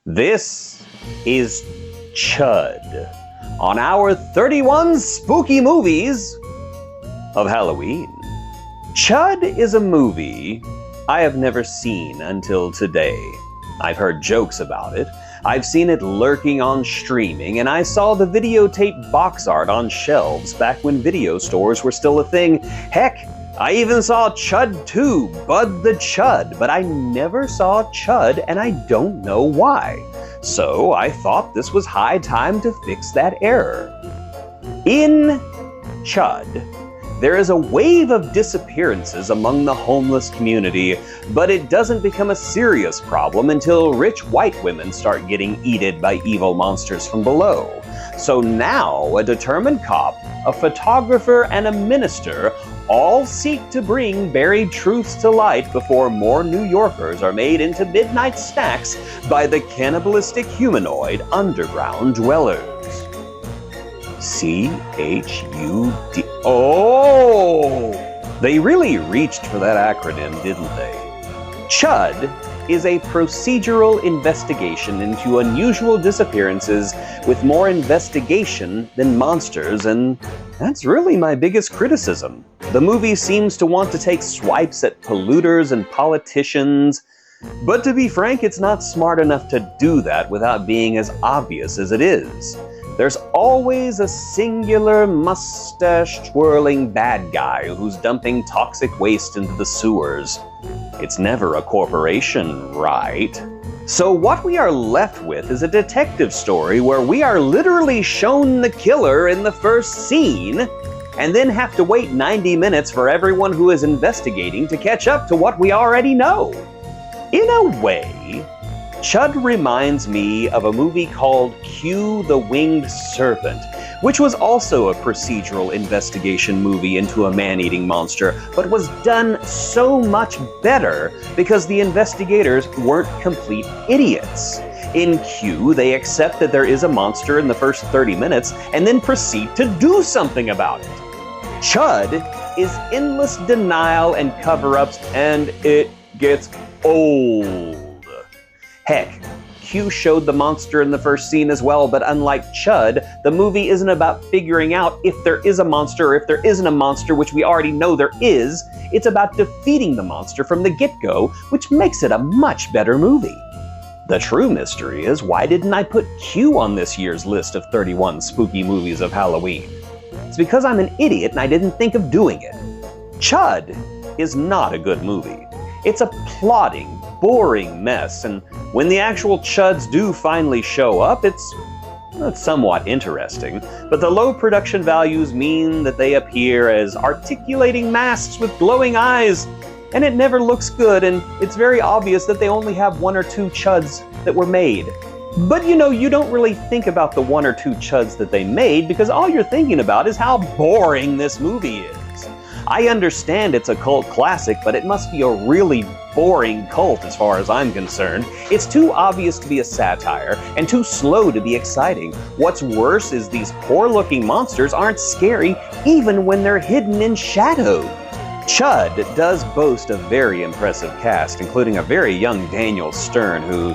This is C.H.U.D on our 31 spooky movies of Halloween. C.H.U.D is a movie I have never seen until today. I've heard jokes about it, I've seen it lurking on streaming, and I saw the videotape box art on shelves back when video stores were still a thing. Heck, I even saw C.H.U.D 2, Bud the C.H.U.D, but I never saw C.H.U.D and I don't know why. So I thought this was high time to fix that error. In C.H.U.D, there is a wave of disappearances among the homeless community, but it doesn't become a serious problem until rich white women start getting eaten by evil monsters from below. So now a determined cop, a photographer, and a minister all seek to bring buried truths to light before more New Yorkers are made into midnight snacks by the cannibalistic humanoid underground dwellers. C.H.U.D. Oh! They really reached for that acronym, didn't they? C.H.U.D is a procedural investigation into unusual disappearances with more investigation than monsters, and that's really my biggest criticism. The movie seems to want to take swipes at polluters and politicians, but to be frank, it's not smart enough to do that without being as obvious as it is. There's always a singular mustache-twirling bad guy who's dumping toxic waste into the sewers. It's never a corporation, right? So what we are left with is a detective story where we are literally shown the killer in the first scene, and then have to wait 90 minutes for everyone who is investigating to catch up to what we already know. In a way, C.H.U.D reminds me of a movie called Q the Winged Serpent, which was also a procedural investigation movie into a man-eating monster, but was done so much better because the investigators weren't complete idiots. In Q, they accept that there is a monster in the first 30 minutes and then proceed to do something about it. C.H.U.D is endless denial and cover-ups, and it gets old. Heck, Q showed the monster in the first scene as well, but unlike C.H.U.D, the movie isn't about figuring out if there is a monster or if there isn't a monster, which we already know there is. It's about defeating the monster from the get-go, which makes it a much better movie. The true mystery is, why didn't I put Q on this year's list of 31 spooky movies of Halloween? It's because I'm an idiot and I didn't think of doing it. C.H.U.D is not a good movie. It's a plodding, boring mess, and when the actual C.H.U.Ds do finally show up, it's somewhat interesting, but the low production values mean that they appear as articulating masks with glowing eyes, and it never looks good, and it's very obvious that they only have 1 or 2 C.H.U.Ds that were made. But you don't really think about the 1 or 2 C.H.U.Ds that they made because all you're thinking about is how boring this movie is. I understand it's a cult classic, but it must be a really boring cult as far as I'm concerned. It's too obvious to be a satire, and too slow to be exciting. What's worse is these poor-looking monsters aren't scary even when they're hidden in shadow. C.H.U.D does boast a very impressive cast, including a very young Daniel Stern, who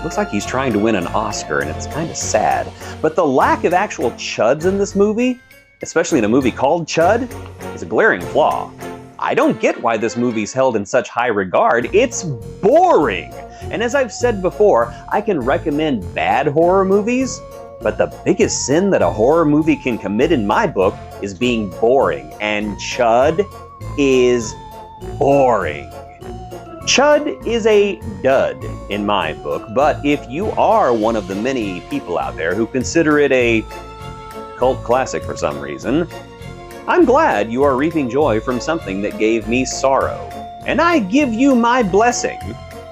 looks like he's trying to win an Oscar, and it's kind of sad. But the lack of actual C.H.U.Ds in this movie, especially in a movie called C.H.U.D, is a glaring flaw. I don't get why this movie's held in such high regard. It's boring! And as I've said before, I can recommend bad horror movies, but the biggest sin that a horror movie can commit in my book is being boring, and C.H.U.D is boring. C.H.U.D is a dud in my book, but if you are one of the many people out there who consider it a cult classic for some reason, I'm glad you are reaping joy from something that gave me sorrow. And I give you my blessing,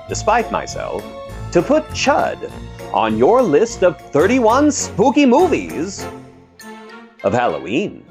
despite myself, to put C.H.U.D on your list of 31 spooky movies of Halloween.